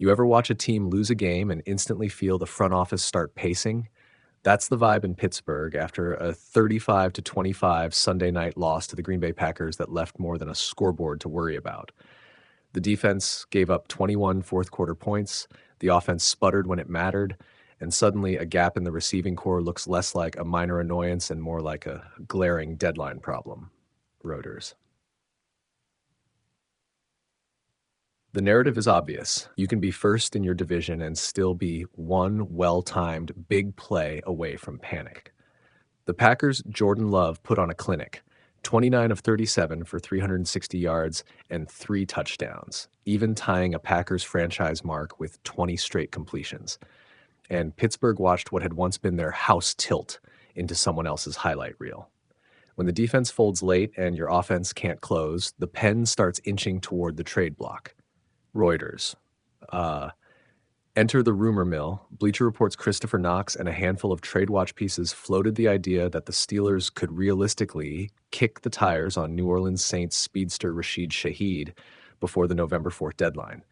You ever watch a team lose a game and instantly feel the front office start pacing? That's the vibe in Pittsburgh after a 35-25 Sunday night loss to the Green Bay Packers that left more than a scoreboard to worry about. The defense gave up 21 fourth quarter points, the offense sputtered when it mattered, and suddenly a gap in the receiving core looks less like a minor annoyance and more like a glaring deadline problem. Reuters. The narrative is obvious. You can be first in your division and still be one well-timed big play away from panic. The Packers' Jordan Love put on a clinic, 29 of 37 for 360 yards and 3 touchdowns, even tying a Packers franchise mark with 20 straight completions. And Pittsburgh watched what had once been their house tilt into someone else's highlight reel. When the defense folds late and your offense can't close, the pen starts inching toward the trade block. Reuters. Enter the rumor mill. Bleacher reports Kristopher Knox and a handful of trade watch pieces floated the idea that the Steelers could realistically kick the tires on New Orleans Saints speedster Rashid Shaheed before the November 4th deadline.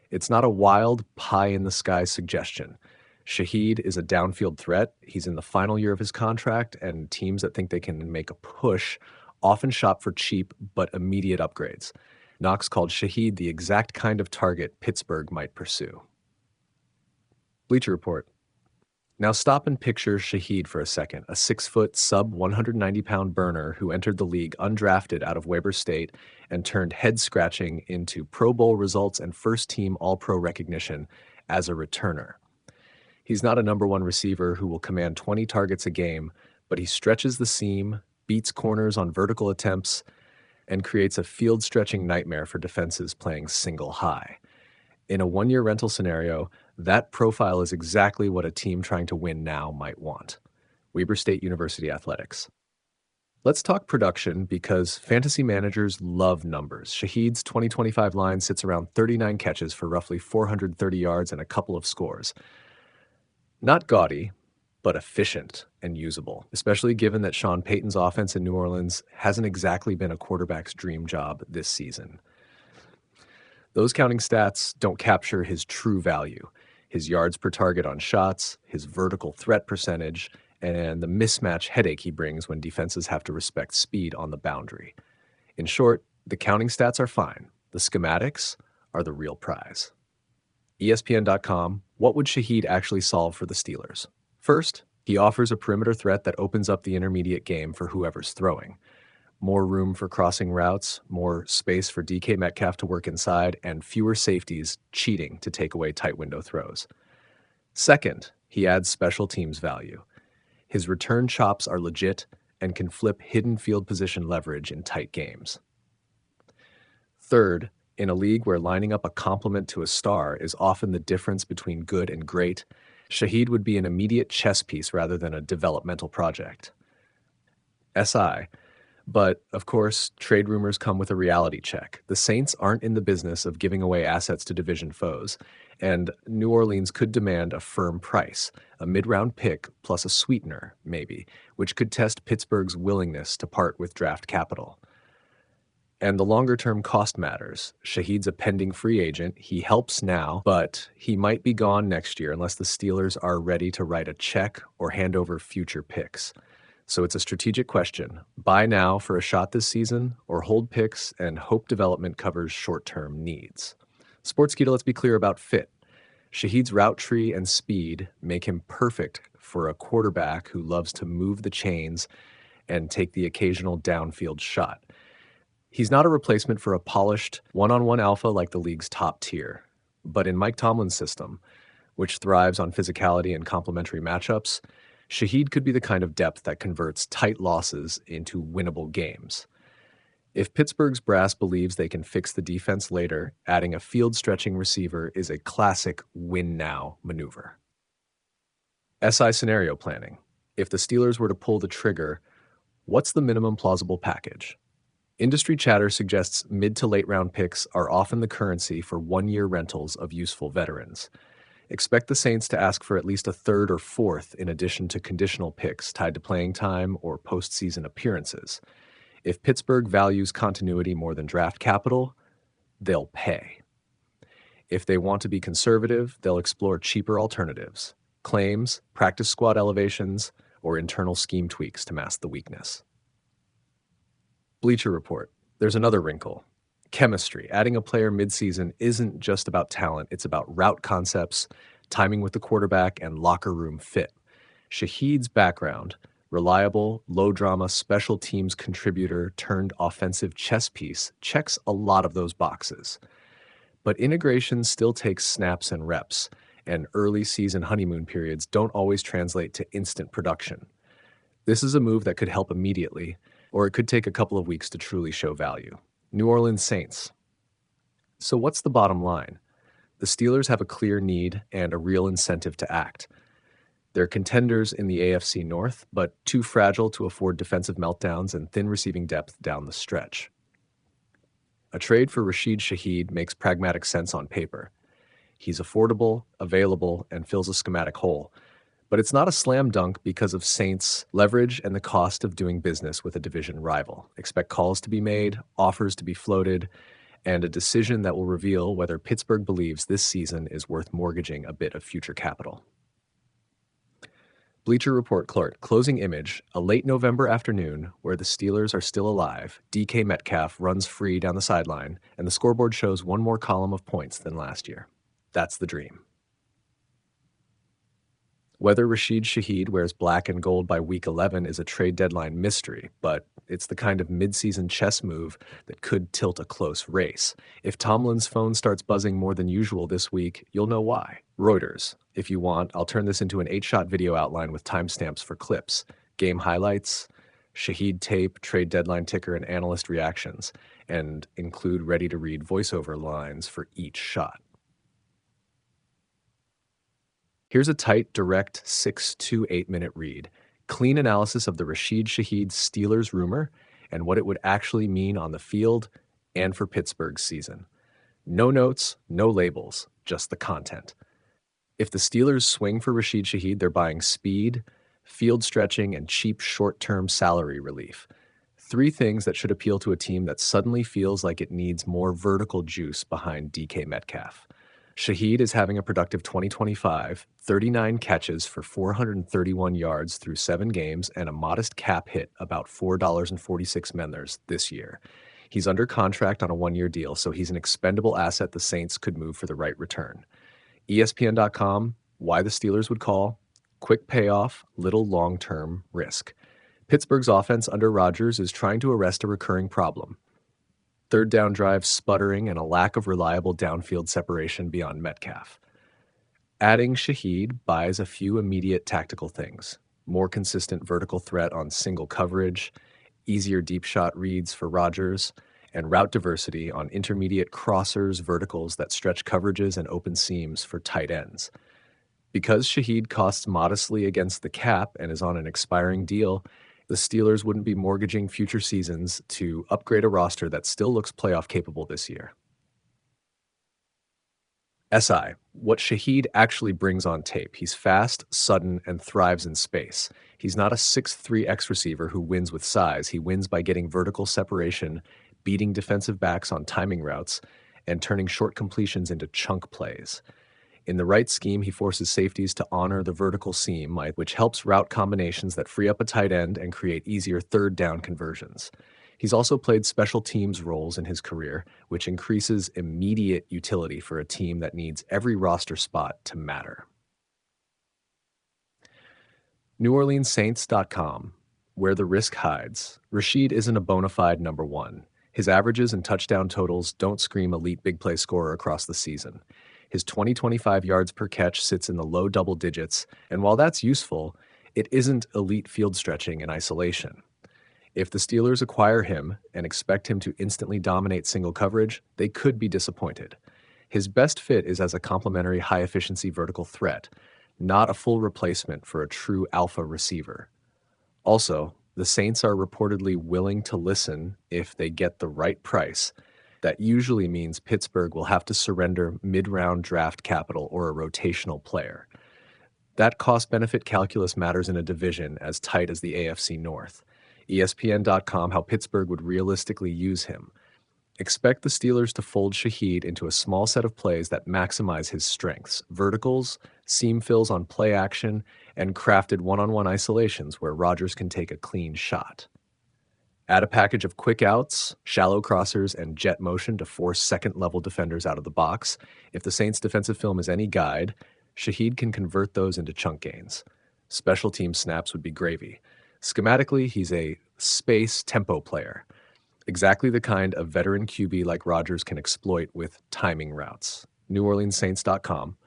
It's not a wild, pie-in-the-sky suggestion. Shaheed is a downfield threat. He's in the final year of his contract, and teams that think they can make a push often shop for cheap but immediate upgrades. Knox called Shaheed the exact kind of target Pittsburgh might pursue. Bleacher Report. Now stop and picture Shaheed for a second, a 6-foot, sub-190-pound burner who entered the league undrafted out of Weber State and turned head-scratching into Pro Bowl results and first-team All-Pro recognition as a returner. He's not a number one receiver who will command 20 targets a game, but he stretches the seam, beats corners on vertical attempts, and creates a field-stretching nightmare for defenses playing single high. In a one-year rental scenario, that profile is exactly what a team trying to win now might want. Weber State University Athletics. Let's talk production because fantasy managers love numbers. Shaheed's 2025 line sits around 39 catches for roughly 430 yards and a couple of scores. Not gaudy, but efficient and usable, especially given that Sean Payton's offense in New Orleans hasn't exactly been a quarterback's dream job this season. Those counting stats don't capture his true value, his yards per target on shots, his vertical threat percentage, and the mismatch headache he brings when defenses have to respect speed on the boundary. In short, the counting stats are fine. The schematics are the real prize. ESPN.com, what would Shaheed actually solve for the Steelers? First, he offers a perimeter threat that opens up the intermediate game for whoever's throwing. More room for crossing routes, more space for DK Metcalf to work inside, and fewer safeties cheating to take away tight window throws. Second, he adds special teams value. His return chops are legit and can flip hidden field position leverage in tight games. Third, in a league where lining up a complement to a star is often the difference between good and great, Shaheed would be an immediate chess piece rather than a developmental project. SI. But, of course, trade rumors come with a reality check. The Saints aren't in the business of giving away assets to division foes, and New Orleans could demand a firm price, a mid-round pick plus a sweetener, maybe, which could test Pittsburgh's willingness to part with draft capital. And the longer-term cost matters. Shaheed's a pending free agent. He helps now, but he might be gone next year unless the Steelers are ready to write a check or hand over future picks. So it's a strategic question. Buy now for a shot this season, or hold picks and hope development covers short-term needs. Sportskeeda, let's be clear about fit. Shaheed's route tree and speed make him perfect for a quarterback who loves to move the chains and take the occasional downfield shot. He's not a replacement for a polished one-on-one alpha like the league's top tier. But in Mike Tomlin's system, which thrives on physicality and complementary matchups, Shaheed could be the kind of depth that converts tight losses into winnable games. If Pittsburgh's brass believes they can fix the defense later, adding a field-stretching receiver is a classic win-now maneuver. SI scenario planning. If the Steelers were to pull the trigger, what's the minimum plausible package? Industry chatter suggests mid to late round picks are often the currency for one-year rentals of useful veterans. Expect the Saints to ask for at least a third or fourth in addition to conditional picks tied to playing time or postseason appearances. If Pittsburgh values continuity more than draft capital, they'll pay. If they want to be conservative, they'll explore cheaper alternatives: claims, practice squad elevations, or internal scheme tweaks to mask the weakness. Bleacher Report. There's another wrinkle. Chemistry. Adding a player midseason isn't just about talent, it's about route concepts, timing with the quarterback, and locker room fit. Shaheed's background, reliable, low-drama special teams contributor turned offensive chess piece, checks a lot of those boxes. But integration still takes snaps and reps, and early season honeymoon periods don't always translate to instant production. This is a move that could help immediately, or it could take a couple of weeks to truly show value. New Orleans Saints. So what's the bottom line? The Steelers have a clear need and a real incentive to act. They're contenders in the AFC North, but too fragile to afford defensive meltdowns and thin receiving depth down the stretch. A trade for Rashid Shaheed makes pragmatic sense on paper. He's affordable, available, and fills a schematic hole. But it's not a slam dunk because of Saints' leverage and the cost of doing business with a division rival. Expect calls to be made, offers to be floated, and a decision that will reveal whether Pittsburgh believes this season is worth mortgaging a bit of future capital. Bleacher Report closing image, a late November afternoon where the Steelers are still alive. DK Metcalf runs free down the sideline, and the scoreboard shows one more column of points than last year. That's the dream. Whether Rashid Shaheed wears black and gold by week 11 is a trade deadline mystery, but it's the kind of midseason chess move that could tilt a close race. If Tomlin's phone starts buzzing more than usual this week, you'll know why. Reuters. If you want, I'll turn this into an 8-shot video outline with timestamps for clips, game highlights, Shaheed tape, trade deadline ticker, and analyst reactions, and include ready-to-read voiceover lines for each shot. Here's a tight, direct 6 to 8 minute read. Clean analysis of the Rashid Shaheed Steelers rumor and what it would actually mean on the field and for Pittsburgh's season. No notes, no labels, just the content. If the Steelers swing for Rashid Shaheed, they're buying speed, field stretching, and cheap short-term salary relief. 3 things that should appeal to a team that suddenly feels like it needs more vertical juice behind DK Metcalf. Shaheed is having a productive 2025, 39 catches for 431 yards through 7 games and a modest cap hit about $4.46 this year. He's under contract on a 1-year deal, so he's an expendable asset the Saints could move for the right return. ESPN.com, why the Steelers would call, quick payoff, little long-term risk. Pittsburgh's offense under Rodgers is trying to arrest a recurring problem: third down drives sputtering and a lack of reliable downfield separation beyond Metcalf. Adding Shaheed buys a few immediate tactical things: more consistent vertical threat on single coverage, easier deep shot reads for Rodgers, and route diversity on intermediate crossers, verticals that stretch coverages and open seams for tight ends. Because Shaheed costs modestly against the cap and is on an expiring deal, the Steelers wouldn't be mortgaging future seasons to upgrade a roster that still looks playoff capable this year. SI, what Shaheed actually brings on tape. He's fast, sudden, and thrives in space. He's not a 6'3" X receiver who wins with size. He wins by getting vertical separation, beating defensive backs on timing routes, and turning short completions into chunk plays. In the right scheme, he forces safeties to honor the vertical seam, which helps route combinations that free up a tight end and create easier third down conversions. He's also played special teams roles in his career, which increases immediate utility for a team that needs every roster spot to matter. NewOrleansSaints.com, where the risk hides. Rashid isn't a bona fide number 1. His averages and touchdown totals don't scream elite big play scorer across the season. His 20-25 yards per catch sits in the low double digits, and while that's useful, it isn't elite field stretching in isolation. If the Steelers acquire him and expect him to instantly dominate single coverage, they could be disappointed. His best fit is as a complementary high-efficiency vertical threat, not a full replacement for a true alpha receiver. Also, the Saints are reportedly willing to listen if they get the right price. That usually means Pittsburgh will have to surrender mid-round draft capital or a rotational player. That cost-benefit calculus matters in a division as tight as the AFC North. ESPN.com, how Pittsburgh would realistically use him. Expect the Steelers to fold Shaheed into a small set of plays that maximize his strengths: verticals, seam fills on play action, and crafted one-on-one isolations where Rodgers can take a clean shot. Add a package of quick outs, shallow crossers, and jet motion to force second-level defenders out of the box. If the Saints' defensive film is any guide, Shaheed can convert those into chunk gains. Special team snaps would be gravy. Schematically, he's a space tempo player, exactly the kind of veteran QB like Rodgers can exploit with timing routes. NewOrleansSaints.com.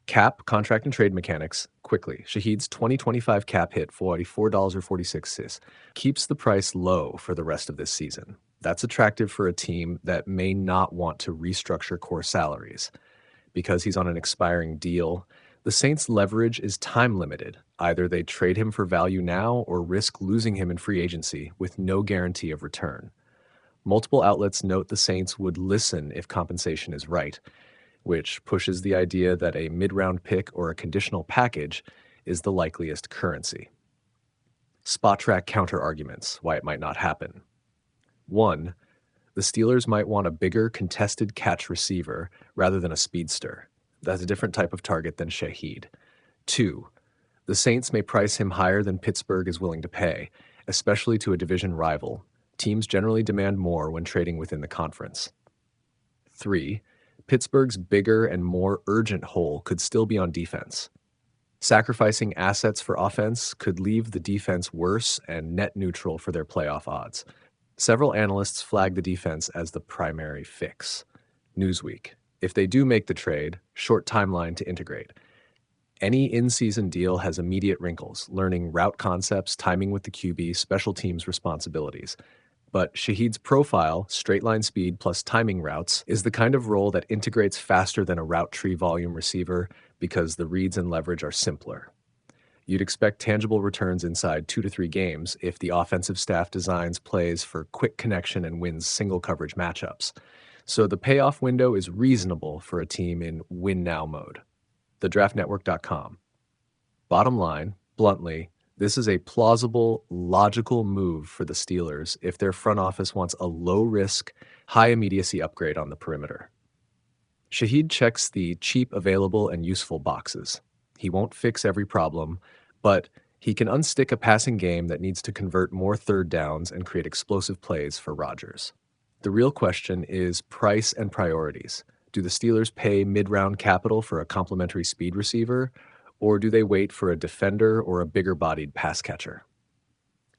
Cap, contract, and trade mechanics, quickly. Shaheed's 2025 cap hit, $44.46, keeps the price low for the rest of this season. That's attractive for a team that may not want to restructure core salaries. Because he's on an expiring deal, the Saints' leverage is time limited. Either they trade him for value now or risk losing him in free agency with no guarantee of return. Multiple outlets note the Saints would listen if compensation is right, which pushes the idea that a mid-round pick or a conditional package is the likeliest currency. Spot track counter-arguments why it might not happen. 1. The Steelers might want a bigger contested catch receiver rather than a speedster. That's a different type of target than Shaheed. 2. The Saints may price him higher than Pittsburgh is willing to pay, especially to a division rival. Teams generally demand more when trading within the conference. 3. Pittsburgh's bigger and more urgent hole could still be on defense. Sacrificing assets for offense could leave the defense worse and net neutral for their playoff odds. Several analysts flag the defense as the primary fix. Newsweek. If they do make the trade, short timeline to integrate. Any in-season deal has immediate wrinkles, learning route concepts, timing with the QB, special teams responsibilities. But Shaheed's profile, straight-line speed plus timing routes, is the kind of role that integrates faster than a route tree volume receiver because the reads and leverage are simpler. You'd expect tangible returns inside 2 to 3 games if the offensive staff designs plays for quick connection and wins single coverage matchups. So the payoff window is reasonable for a team in win-now mode. TheDraftNetwork.com. Bottom line, bluntly, this is a plausible, logical move for the Steelers if their front office wants a low-risk, high-immediacy upgrade on the perimeter. Shaheed checks the cheap, available, and useful boxes. He won't fix every problem, but he can unstick a passing game that needs to convert more third downs and create explosive plays for Rodgers. The real question is price and priorities. Do the Steelers pay mid-round capital for a complementary speed receiver, or do they wait for a defender or a bigger-bodied pass catcher?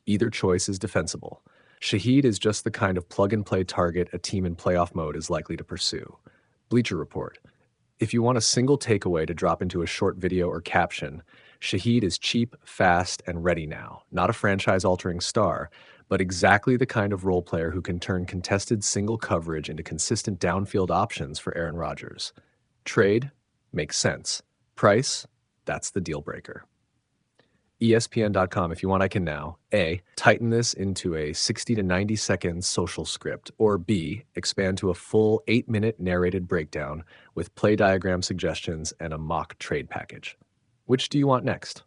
Either choice is defensible. Shaheed is just the kind of plug-and-play target a team in playoff mode is likely to pursue. Bleacher Report. If you want a single takeaway to drop into a short video or caption, Shaheed is cheap, fast, and ready now. Not a franchise-altering star, but exactly the kind of role player who can turn contested single coverage into consistent downfield options for Aaron Rodgers. Trade? Makes sense. Price? That's the deal breaker. ESPN.com, if you want, I can now. A, tighten this into a 60 to 90 second social script, or B, expand to a full 8-minute narrated breakdown with play diagram suggestions and a mock trade package. Which do you want next?